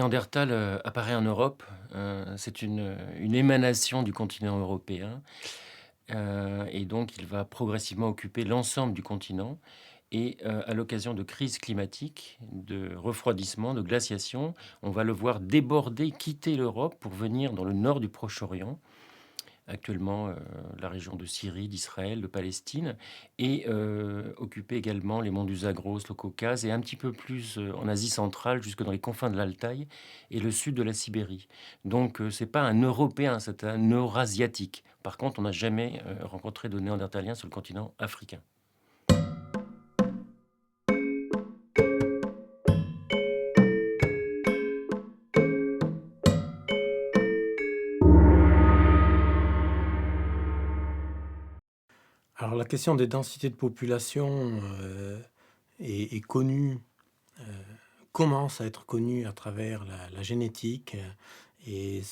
Néandertal apparaît en Europe. C'est une émanation du continent européen. Et donc il va progressivement occuper l'ensemble du continent et à l'occasion de crises climatiques, de refroidissement, de glaciation, on va le voir déborder, quitter l'Europe pour venir dans le nord du Proche-Orient, actuellement la région de Syrie, d'Israël, de Palestine, et occuper également les monts du Zagros, le Caucase, et un petit peu plus en Asie centrale, jusque dans les confins de l'Altaï et le sud de la Sibérie. Donc c'est pas un Européen, c'est un Eurasiatique. Par contre, on n'a jamais rencontré de Néandertaliens sur le continent africain. Alors la question des densités de population est connue, euh, commence à être connue à travers la génétique. Et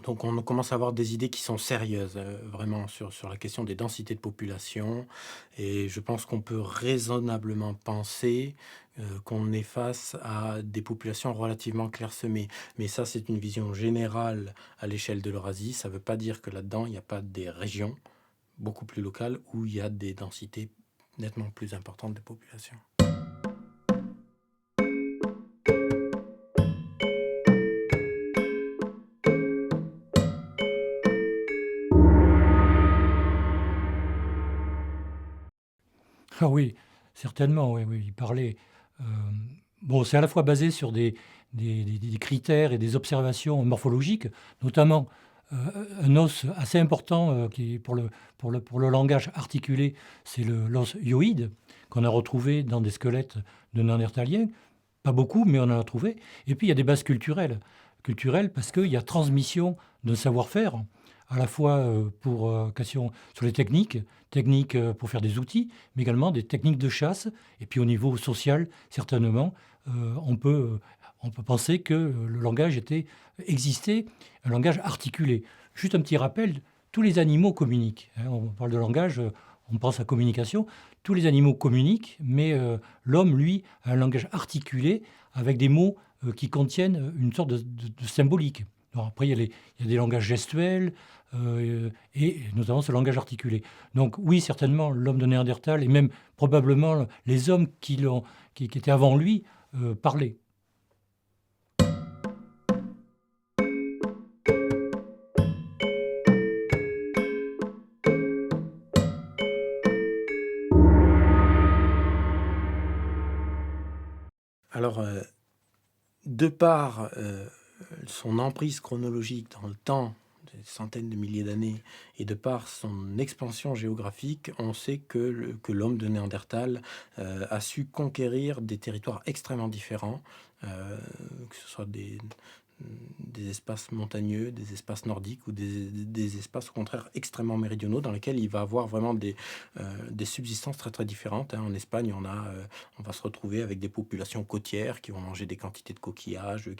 donc on commence à avoir des idées qui sont sérieuses, vraiment sur la question des densités de population. Et je pense qu'on peut raisonnablement penser qu'on est face à des populations relativement clairsemées. Mais ça, c'est une vision générale à l'échelle de l'Eurasie. Ça ne veut pas dire que là-dedans, il n'y a pas des régions beaucoup plus locales où il y a des densités nettement plus importantes de population. Ah oui, certainement, oui, oui. Il parlait. euh, bon, c'est à la fois basé sur des critères et des observations morphologiques, notamment euh, un os assez important qui est pour le langage articulé, c'est l'os hyoïde, qu'on a retrouvé dans des squelettes de Néandertaliens. Pas beaucoup, mais on en a trouvé. Et puis il y a des bases culturelles. Culturelles parce qu'il y a transmission de savoir-faire, à la fois pour question sur les techniques pour faire des outils, mais également des techniques de chasse. Et puis au niveau social, certainement, on peut penser que le langage existait, un langage articulé. Juste un petit rappel, tous les animaux communiquent, hein. On parle de langage, on pense à communication. Tous les animaux communiquent, mais l'homme, lui, a un langage articulé avec des mots qui contiennent une sorte de symbolique. Alors après, il y a des langages gestuels et notamment ce langage articulé. Donc oui, certainement, l'homme de Néandertal et même probablement les hommes qui étaient avant lui parlaient. Alors, de par son emprise chronologique dans le temps, des centaines de milliers d'années, et de par son expansion géographique, on sait que l'homme de Néandertal a su conquérir des territoires extrêmement différents, que ce soit des espaces montagneux, des espaces nordiques ou des espaces au contraire extrêmement méridionaux dans lesquels il va avoir vraiment des subsistances très très différentes, hein. En Espagne, on va se retrouver avec des populations côtières qui vont manger des quantités de coquillages,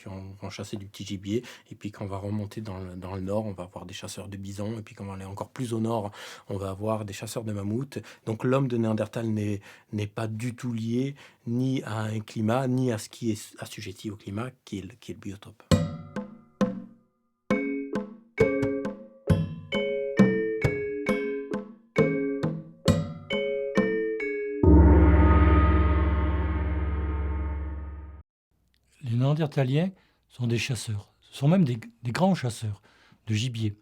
vont chasser du petit gibier. Et puis quand on va remonter dans le nord, on va avoir des chasseurs de bisons. Et puis quand on va aller encore plus au nord, on va avoir des chasseurs de mammouths. Donc l'homme de Néandertal n'est pas du tout lié ni à un climat, ni à ce qui est assujetti au climat, qui est le biotope. Les Néandertaliens sont des chasseurs. Ce sont même des grands chasseurs de gibier.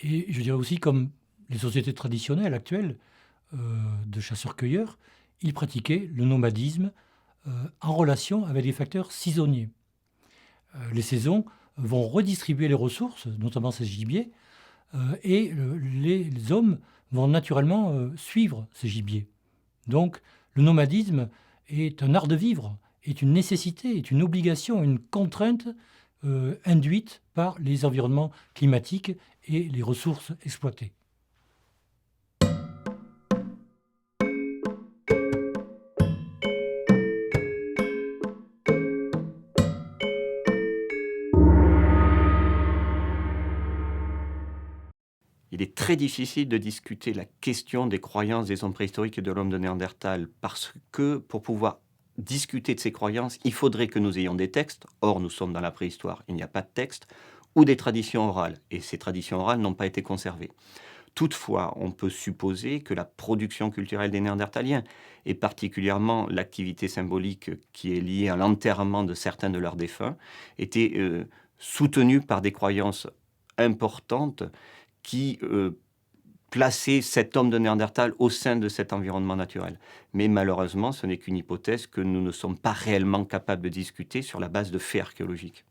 Et je dirais aussi, comme les sociétés traditionnelles actuelles de chasseurs-cueilleurs, ils pratiquaient le nomadisme en relation avec des facteurs saisonniers. Les saisons vont redistribuer les ressources, notamment ces gibiers, et les hommes vont naturellement suivre ces gibiers. Donc le nomadisme est un art de vivre, est une nécessité, est une obligation, une contrainte induite par les environnements climatiques et les ressources exploitées. Il est très difficile de discuter la question des croyances des hommes préhistoriques et de l'homme de Néandertal parce que pour pouvoir discuter de ces croyances, il faudrait que nous ayons des textes. Or, nous sommes dans la préhistoire, il n'y a pas de texte, ou des traditions orales. Et ces traditions orales n'ont pas été conservées. Toutefois, on peut supposer que la production culturelle des Néandertaliens, et particulièrement l'activité symbolique qui est liée à l'enterrement de certains de leurs défunts, était soutenue par des croyances importantes qui plaçaient cet homme de Néandertal au sein de cet environnement naturel. Mais malheureusement, ce n'est qu'une hypothèse que nous ne sommes pas réellement capables de discuter sur la base de faits archéologiques.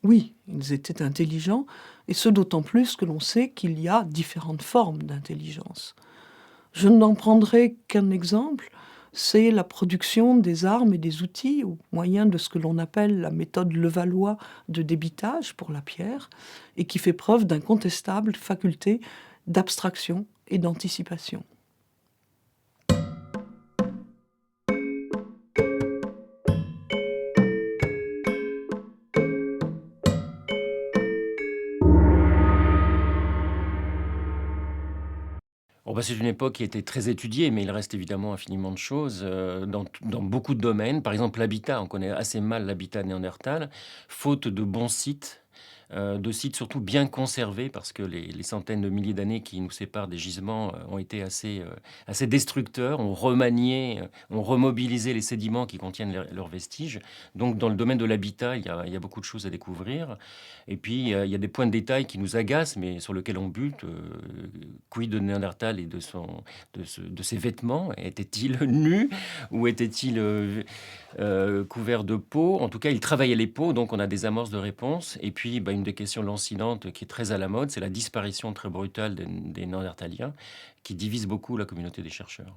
Oui, ils étaient intelligents, et ce d'autant plus que l'on sait qu'il y a différentes formes d'intelligence. Je n'en prendrai qu'un exemple, c'est la production des armes et des outils au moyen de ce que l'on appelle la méthode Levallois de débitage pour la pierre, et qui fait preuve d'incontestable faculté d'abstraction et d'anticipation. C'est une époque qui a été très étudiée, mais il reste évidemment infiniment de choses dans beaucoup de domaines. Par exemple, l'habitat, on connaît assez mal l'habitat néandertal, faute de bons sites, de sites surtout bien conservés, parce que les centaines de milliers d'années qui nous séparent des gisements ont été assez destructeurs, ont remanié, ont remobilisé les sédiments qui contiennent leurs vestiges. Donc dans le domaine de l'habitat, il y a beaucoup de choses à découvrir. Et puis il y a des points de détail qui nous agacent, mais sur lesquels on bute. Quid de Néandertal et de ses vêtements? Était-il nu ou était-il couvert de peau? En tout cas, il travaillait les peaux, donc on a des amorces de réponses. Et puis, une des questions lancinantes qui est très à la mode, c'est la disparition très brutale des Néandertaliens, qui divise beaucoup la communauté des chercheurs.